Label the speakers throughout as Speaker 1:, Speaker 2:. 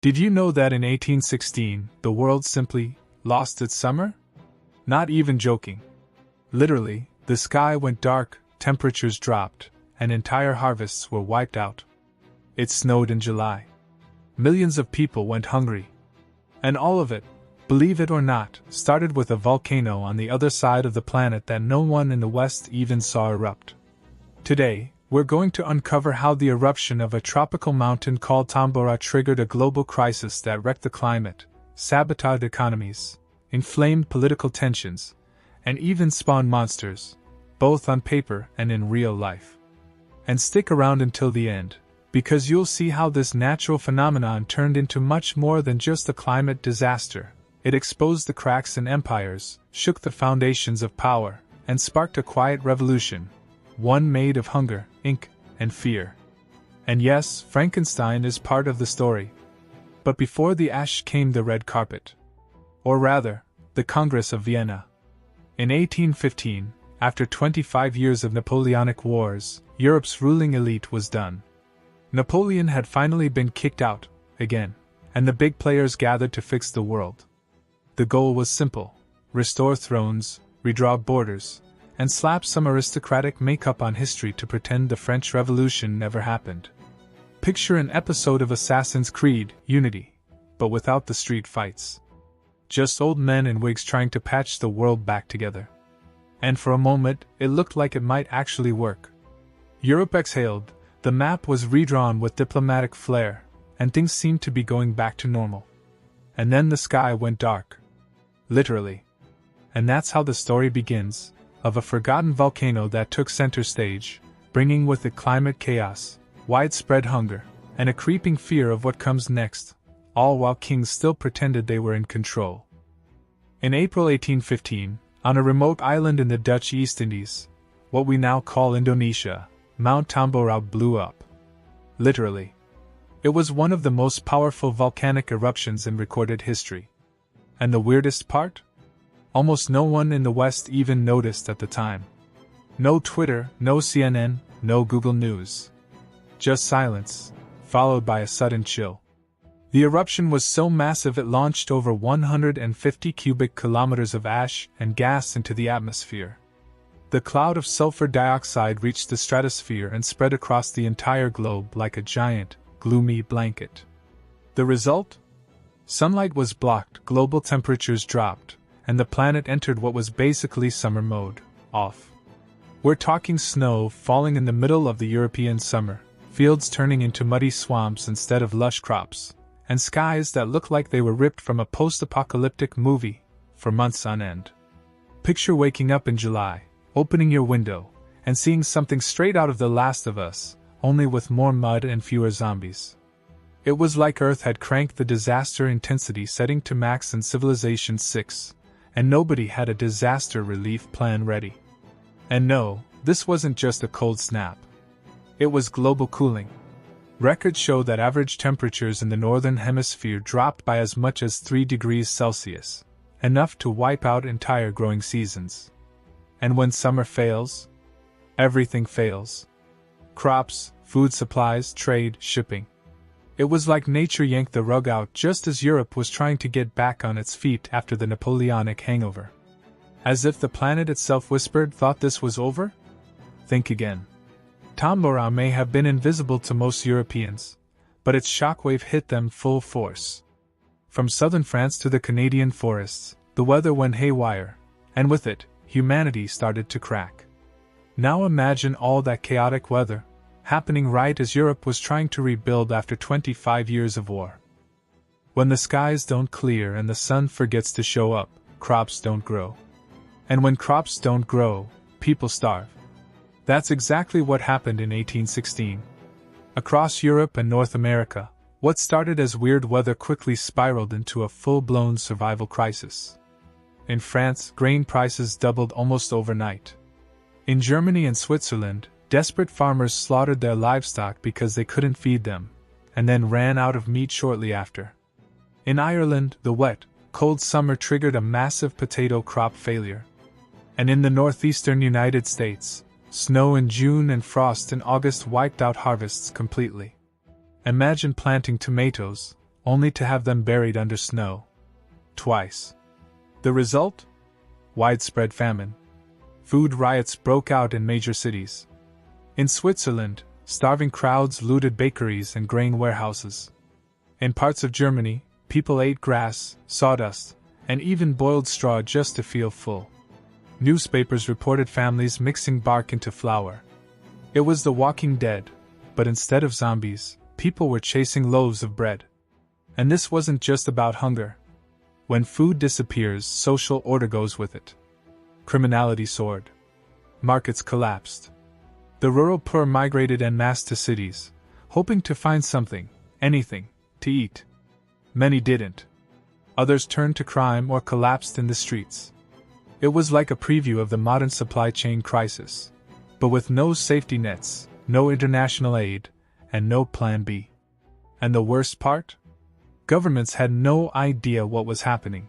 Speaker 1: Did you know that in 1816, the world simply lost its summer? Not even joking. Literally, the sky went dark, temperatures dropped, and entire harvests were wiped out. It snowed in July. Millions of people went hungry. And all of it, believe it or not, started with a volcano on the other side of the planet that no one in the West even saw erupt. Today, we're going to uncover how the eruption of a tropical mountain called Tambora triggered a global crisis that wrecked the climate, sabotaged economies, inflamed political tensions, and even spawned monsters, both on paper and in real life. And stick around until the end, because you'll see how this natural phenomenon turned into much more than just a climate disaster. It exposed the cracks in empires, shook the foundations of power, and sparked a quiet revolution, one made of hunger, ink, and fear. And yes, Frankenstein is part of the story. But before the ash came the red carpet. Or rather, the Congress of Vienna. In 1815, after 25 years of Napoleonic wars, Europe's ruling elite was done. Napoleon had finally been kicked out, again, and the big players gathered to fix the world. The goal was simple: restore thrones, redraw borders, and slap some aristocratic makeup on history to pretend the French Revolution never happened. Picture an episode of Assassin's Creed, Unity, but without the street fights. Just old men in wigs trying to patch the world back together. And for a moment, it looked like it might actually work. Europe exhaled, the map was redrawn with diplomatic flair, and things seemed to be going back to normal. And then the sky went dark. Literally. And that's how the story begins, of a forgotten volcano that took center stage, bringing with it climate chaos, widespread hunger, and a creeping fear of what comes next, all while kings still pretended they were in control. In April 1815, on a remote island in the Dutch East Indies, what we now call Indonesia, Mount Tambora blew up. Literally. It was one of the most powerful volcanic eruptions in recorded history. And the weirdest part? Almost no one in the West even noticed at the time. No Twitter, no CNN, no Google News. Just silence, followed by a sudden chill. The eruption was so massive it launched over 150 cubic kilometers of ash and gas into the atmosphere. The cloud of sulfur dioxide reached the stratosphere and spread across the entire globe like a giant, gloomy blanket. The result? Sunlight was blocked, global temperatures dropped, and the planet entered what was basically summer mode, off. We're talking snow falling in the middle of the European summer, fields turning into muddy swamps instead of lush crops, and skies that look like they were ripped from a post-apocalyptic movie, for months on end. Picture waking up in July, opening your window, and seeing something straight out of The Last of Us, only with more mud and fewer zombies. It was like Earth had cranked the disaster intensity setting to max in Civilization 6, and nobody had a disaster relief plan ready. And no, this wasn't just a cold snap. It was global cooling. Records show that average temperatures in the northern hemisphere dropped by as much as 3 degrees Celsius, enough to wipe out entire growing seasons. And when summer fails, everything fails. Crops, food supplies, trade, shipping. It was like nature yanked the rug out just as Europe was trying to get back on its feet after the Napoleonic hangover. As if the planet itself whispered, thought this was over? Think again. Tambora may have been invisible to most Europeans, but its shockwave hit them full force. From southern France to the Canadian forests, the weather went haywire, and with it, humanity started to crack. Now imagine all that chaotic weather, happening right as Europe was trying to rebuild after 25 years of war. When the skies don't clear and the sun forgets to show up, crops don't grow. And when crops don't grow, people starve. That's exactly what happened in 1816. Across Europe and North America, what started as weird weather quickly spiraled into a full-blown survival crisis. In France, grain prices doubled almost overnight. In Germany and Switzerland, desperate farmers slaughtered their livestock because they couldn't feed them, and then ran out of meat shortly after. In Ireland, the wet, cold summer triggered a massive potato crop failure. And in the northeastern United States, snow in June and frost in August wiped out harvests completely. Imagine planting tomatoes, only to have them buried under snow. Twice. The result? Widespread famine. Food riots broke out in major cities. In Switzerland, starving crowds looted bakeries and grain warehouses. In parts of Germany, people ate grass, sawdust, and even boiled straw just to feel full. Newspapers reported families mixing bark into flour. It was the Walking Dead, but instead of zombies, people were chasing loaves of bread. And this wasn't just about hunger. When food disappears, social order goes with it. Criminality soared. Markets collapsed. The rural poor migrated en masse to cities, hoping to find something, anything, to eat. Many didn't. Others turned to crime or collapsed in the streets. It was like a preview of the modern supply chain crisis, but with no safety nets, no international aid, and no plan B. And the worst part? Governments had no idea what was happening.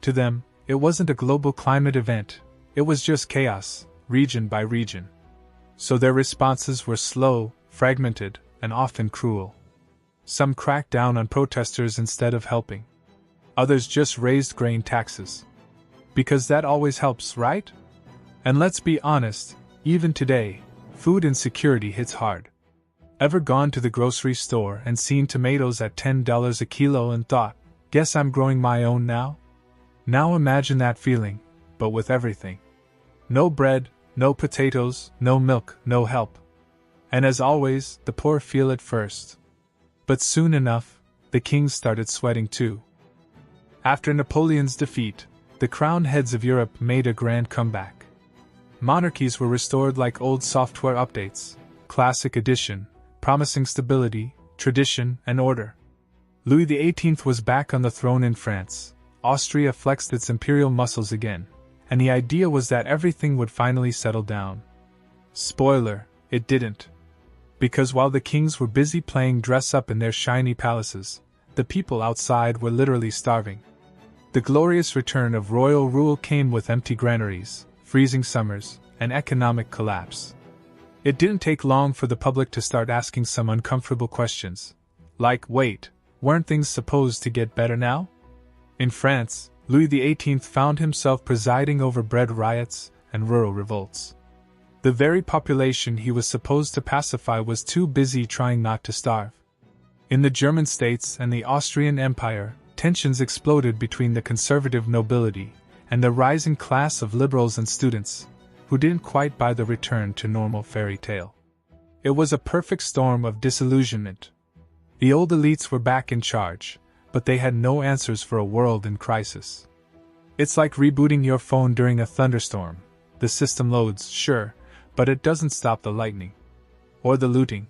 Speaker 1: To them, it wasn't a global climate event, it was just chaos, region by region. So their responses were slow, fragmented, and often cruel. Some cracked down on protesters instead of helping. Others just raised grain taxes. Because that always helps, right? And let's be honest, even today, food insecurity hits hard. Ever gone to the grocery store and seen tomatoes at $10 a kilo and thought, guess I'm growing my own now? Now imagine that feeling, but with everything. No bread, no potatoes, no milk, no help. And as always, the poor feel it first. But soon enough, the kings started sweating too. After Napoleon's defeat, the crowned heads of Europe made a grand comeback. Monarchies were restored like old software updates, classic edition, promising stability, tradition, and order. Louis XVIII was back on the throne in France. Austria flexed its imperial muscles again, and the idea was that everything would finally settle down. Spoiler, it didn't. Because while the kings were busy playing dress-up in their shiny palaces, the people outside were literally starving. The glorious return of royal rule came with empty granaries, freezing summers, and economic collapse. It didn't take long for the public to start asking some uncomfortable questions. Like, wait, weren't things supposed to get better now? In France, Louis XVIII found himself presiding over bread riots and rural revolts. The very population he was supposed to pacify was too busy trying not to starve. In the German states and the Austrian Empire, tensions exploded between the conservative nobility and the rising class of liberals and students, who didn't quite buy the return to normal fairy tale. It was a perfect storm of disillusionment. The old elites were back in charge, but they had no answers for a world in crisis. It's like rebooting your phone during a thunderstorm. The system loads, sure, but it doesn't stop the lightning. Or the looting.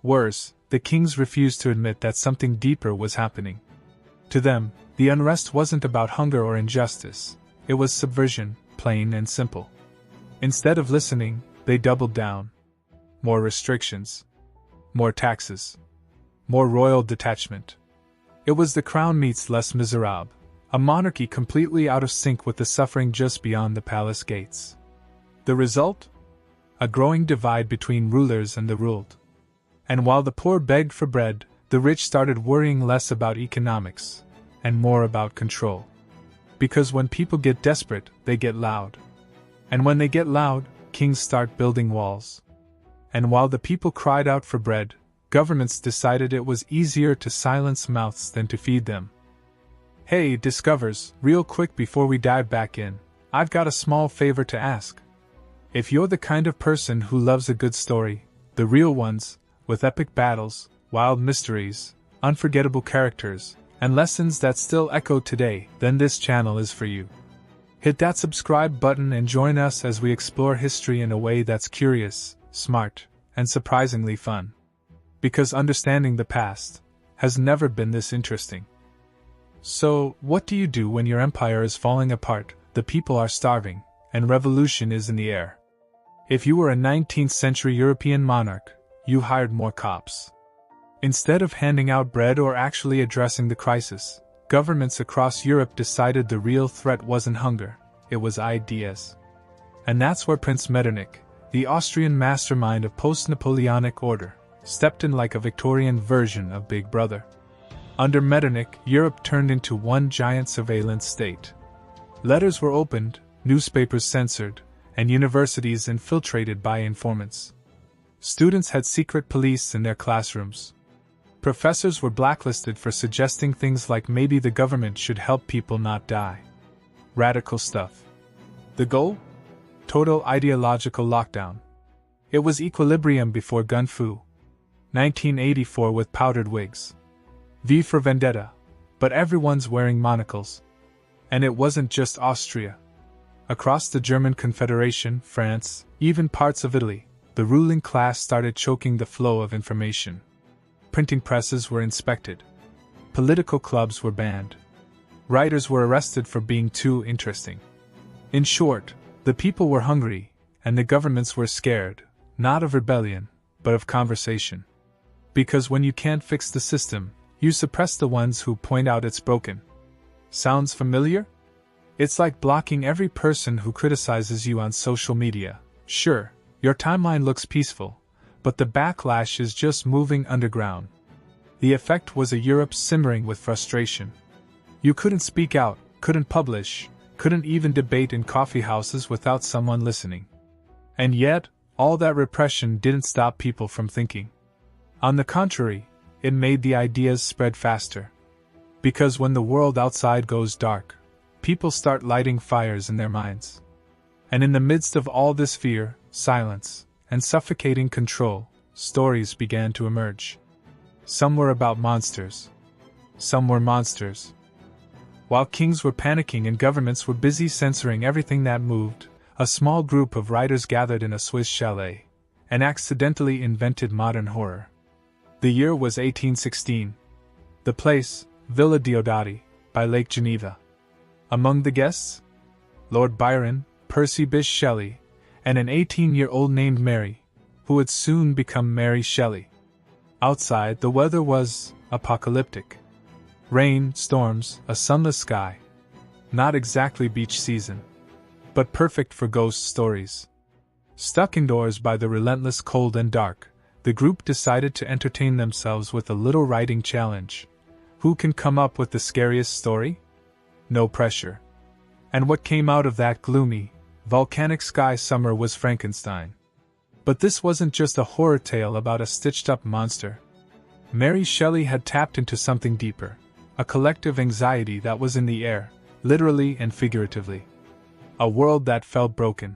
Speaker 1: Worse, the kings refused to admit that something deeper was happening. To them, the unrest wasn't about hunger or injustice, it was subversion, plain and simple. Instead of listening, they doubled down. More restrictions. More taxes. More royal detachment. It was the crown meets Les Miserables, a monarchy completely out of sync with the suffering just beyond the palace gates. The result? A growing divide between rulers and the ruled. And while the poor begged for bread, the rich started worrying less about economics, and more about control. Because when people get desperate, they get loud. And when they get loud, kings start building walls. And while the people cried out for bread, governments decided it was easier to silence mouths than to feed them. Hey, Discovers, real quick before we dive back in, I've got a small favor to ask. If you're the kind of person who loves a good story, the real ones, with epic battles, wild mysteries, unforgettable characters, and lessons that still echo today, then this channel is for you. Hit that subscribe button and join us as we explore history in a way that's curious, smart, and surprisingly fun. Because understanding the past has never been this interesting. So, what do you do when your empire is falling apart, the people are starving, and revolution is in the air? If you were a 19th century European monarch, you hired more cops. Instead of handing out bread or actually addressing the crisis, governments across Europe decided the real threat wasn't hunger, it was ideas. And that's where Prince Metternich, the Austrian mastermind of post-Napoleonic order, stepped in like a Victorian version of Big Brother. Under Metternich, Europe turned into one giant surveillance state. Letters were opened, newspapers censored, and universities infiltrated by informants. Students had secret police in their classrooms. Professors were blacklisted for suggesting things like maybe the government should help people not die. Radical stuff. The goal? Total ideological lockdown. It was equilibrium before gun fu. 1984 with powdered wigs. V for Vendetta. But everyone's wearing monocles. And it wasn't just Austria. Across the German Confederation, France, even parts of Italy, the ruling class started choking the flow of information. Printing presses were inspected. Political clubs were banned. Writers were arrested for being too interesting. In short, the people were hungry, and the governments were scared, not of rebellion, but of conversation. Because when you can't fix the system, you suppress the ones who point out it's broken. Sounds familiar? It's like blocking every person who criticizes you on social media. Sure, your timeline looks peaceful, but the backlash is just moving underground. The effect was a Europe simmering with frustration. You couldn't speak out, couldn't publish, couldn't even debate in coffee houses without someone listening. And yet, all that repression didn't stop people from thinking. On the contrary, it made the ideas spread faster. Because when the world outside goes dark, people start lighting fires in their minds. And in the midst of all this fear, silence, and suffocating control, stories began to emerge. Some were about monsters. Some were monsters. While kings were panicking and governments were busy censoring everything that moved, a small group of writers gathered in a Swiss chalet and accidentally invented modern horror. The year was 1816. The place, Villa Diodati, by Lake Geneva. Among the guests? Lord Byron, Percy Bysshe Shelley, and an 18-year-old named Mary, who would soon become Mary Shelley. Outside, the weather was apocalyptic. Rain, storms, a sunless sky. Not exactly beach season, but perfect for ghost stories. Stuck indoors by the relentless cold and dark, the group decided to entertain themselves with a little writing challenge. Who can come up with the scariest story? No pressure. And what came out of that gloomy, volcanic sky summer was Frankenstein. But this wasn't just a horror tale about a stitched-up monster. Mary Shelley had tapped into something deeper, a collective anxiety that was in the air, literally and figuratively. A world that felt broken.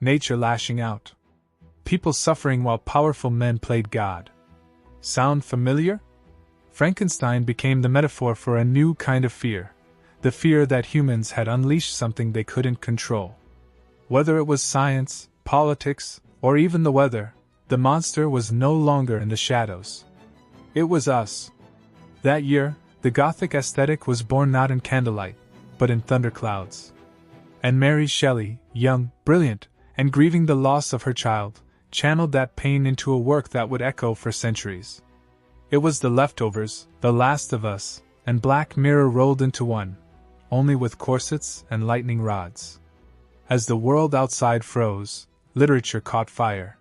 Speaker 1: Nature lashing out. People suffering while powerful men played God. Sound familiar? Frankenstein became the metaphor for a new kind of fear, the fear that humans had unleashed something they couldn't control. Whether it was science, politics, or even the weather, the monster was no longer in the shadows. It was us. That year, the Gothic aesthetic was born not in candlelight, but in thunderclouds. And Mary Shelley, young, brilliant, and grieving the loss of her child, channeled that pain into a work that would echo for centuries. It was The Leftovers, The Last of Us, and Black Mirror rolled into one, only with corsets and lightning rods. As the world outside froze, literature caught fire.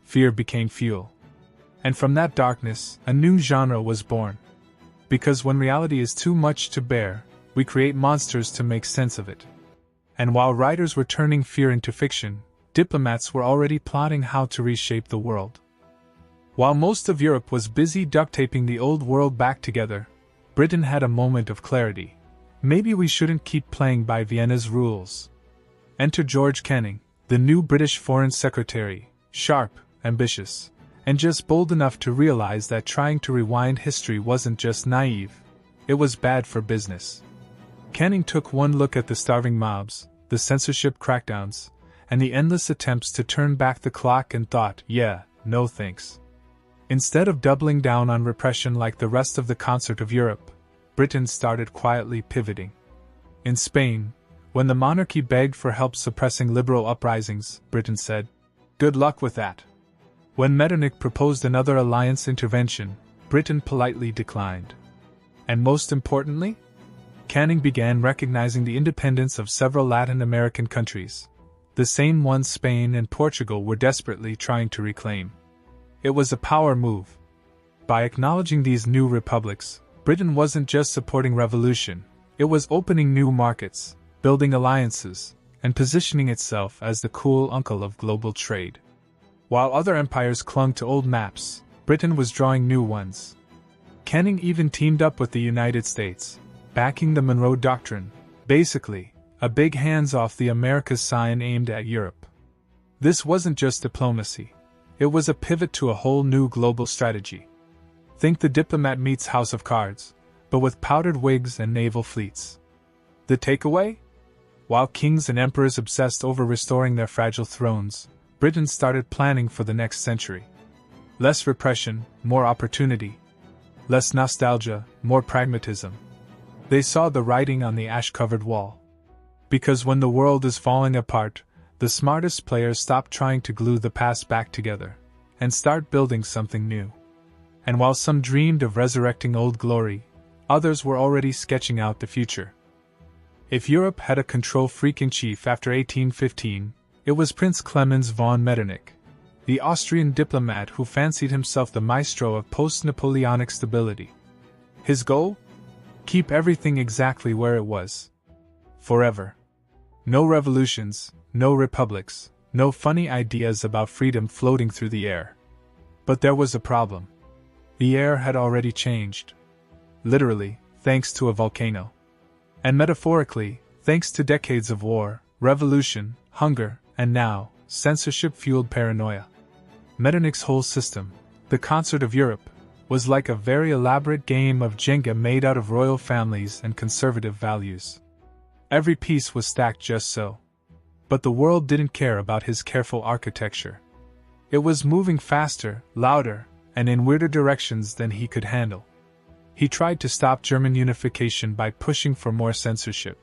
Speaker 1: Fear became fuel. And from that darkness, a new genre was born. Because when reality is too much to bear, we create monsters to make sense of it. And while writers were turning fear into fiction, diplomats were already plotting how to reshape the world. While most of Europe was busy duct-taping the old world back together, Britain had a moment of clarity. Maybe we shouldn't keep playing by Vienna's rules. Enter George Canning, the new British Foreign Secretary, sharp, ambitious, and just bold enough to realize that trying to rewind history wasn't just naive, it was bad for business. Canning took one look at the starving mobs, the censorship crackdowns, and the endless attempts to turn back the clock and thought, yeah, no thanks. Instead of doubling down on repression like the rest of the concert of Europe, Britain started quietly pivoting. In Spain, when the monarchy begged for help suppressing liberal uprisings, Britain said, "Good luck with that." When Metternich proposed another alliance intervention, Britain politely declined. And most importantly, Canning began recognizing the independence of several Latin American countries, the same ones Spain and Portugal were desperately trying to reclaim. It was a power move. By acknowledging these new republics, Britain wasn't just supporting revolution, it was opening new markets, building alliances, and positioning itself as the cool uncle of global trade. While other empires clung to old maps, Britain was drawing new ones. Canning even teamed up with the United States, backing the Monroe Doctrine, basically, a big hands-off the Americas sign aimed at Europe. This wasn't just diplomacy, it was a pivot to a whole new global strategy. Think the diplomat meets House of Cards, but with powdered wigs and naval fleets. The takeaway? While kings and emperors obsessed over restoring their fragile thrones, Britain started planning for the next century. Less repression, more opportunity. Less nostalgia, more pragmatism. They saw the writing on the ash-covered wall. Because when the world is falling apart, the smartest players stop trying to glue the past back together and start building something new. And while some dreamed of resurrecting old glory, others were already sketching out the future. If Europe had a control freak in chief after 1815, it was Prince Clemens von Metternich, the Austrian diplomat who fancied himself the maestro of post-Napoleonic stability. His goal? Keep everything exactly where it was. Forever. No revolutions, no republics, no funny ideas about freedom floating through the air. But there was a problem. The air had already changed. Literally, thanks to a volcano. And metaphorically, thanks to decades of war, revolution, hunger, and now, censorship-fueled paranoia. Metternich's whole system, the concert of Europe, was like a very elaborate game of Jenga made out of royal families and conservative values. Every piece was stacked just so. But the world didn't care about his careful architecture. It was moving faster, louder, and in weirder directions than he could handle. He tried to stop German unification by pushing for more censorship.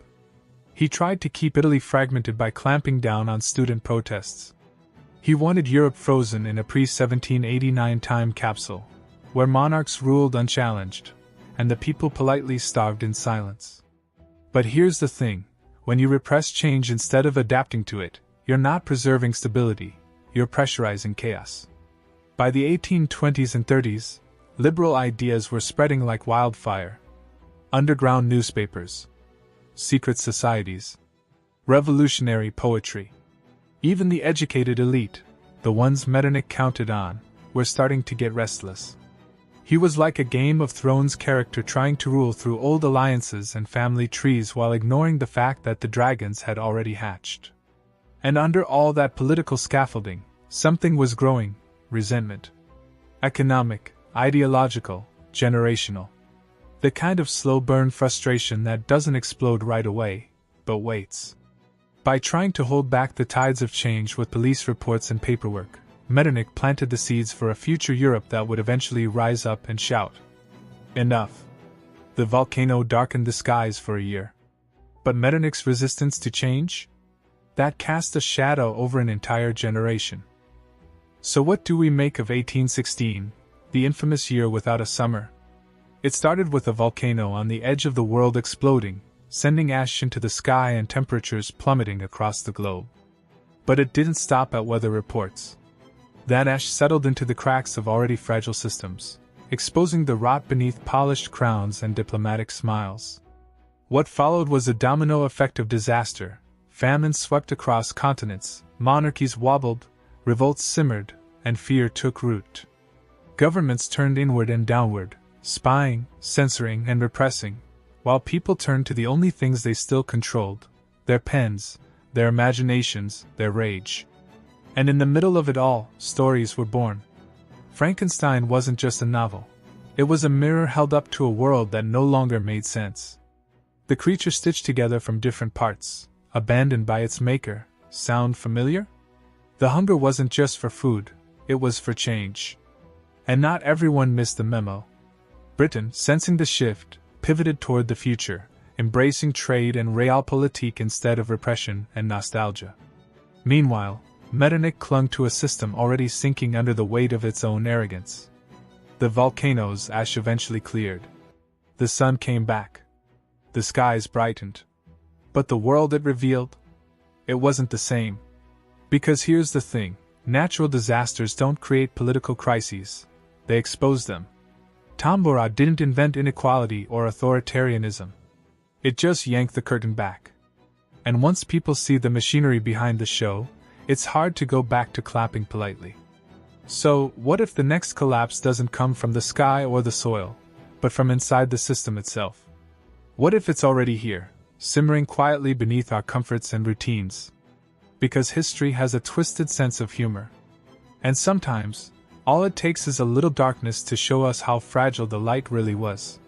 Speaker 1: He tried to keep Italy fragmented by clamping down on student protests. He wanted Europe frozen in a pre-1789 time capsule, where monarchs ruled unchallenged, and the people politely starved in silence. But here's the thing, when you repress change instead of adapting to it, you're not preserving stability, you're pressurizing chaos. By the 1820s and 30s, liberal ideas were spreading like wildfire. Underground newspapers, secret societies, revolutionary poetry. Even the educated elite, the ones Metternich counted on, were starting to get restless. He was like a Game of Thrones character trying to rule through old alliances and family trees while ignoring the fact that the dragons had already hatched. And under all that political scaffolding, something was growing: resentment. Economic, ideological, generational. The kind of slow-burn frustration that doesn't explode right away, but waits. By trying to hold back the tides of change with police reports and paperwork, Metternich planted the seeds for a future Europe that would eventually rise up and shout, "Enough!" The volcano darkened the skies for a year. But Metternich's resistance to change? That cast a shadow over an entire generation. So what do we make of 1816, the infamous year without a summer? It started with a volcano on the edge of the world exploding, sending ash into the sky and temperatures plummeting across the globe. But it didn't stop at weather reports. That ash settled into the cracks of already fragile systems, exposing the rot beneath polished crowns and diplomatic smiles. What followed was a domino effect of disaster. Famine swept across continents, monarchies wobbled, revolts simmered, and fear took root. Governments turned inward and downward, spying, censoring, and repressing, while people turned to the only things they still controlled: their pens, their imaginations, their rage. And in the middle of it all, stories were born. Frankenstein wasn't just a novel. It was a mirror held up to a world that no longer made sense. The creature stitched together from different parts, abandoned by its maker. Sound familiar? The hunger wasn't just for food, it was for change. And not everyone missed the memo. Britain, sensing the shift, pivoted toward the future, embracing trade and realpolitik instead of repression and nostalgia. Meanwhile, Metternich clung to a system already sinking under the weight of its own arrogance. The volcano's ash eventually cleared. The sun came back. The skies brightened. But the world it revealed? It wasn't the same. Because here's the thing, natural disasters don't create political crises, they expose them. Tambora didn't invent inequality or authoritarianism. It just yanked the curtain back. And once people see the machinery behind the show, it's hard to go back to clapping politely. So, what if the next collapse doesn't come from the sky or the soil, but from inside the system itself? What if it's already here, simmering quietly beneath our comforts and routines? Because history has a twisted sense of humor. And sometimes, all it takes is a little darkness to show us how fragile the light really was.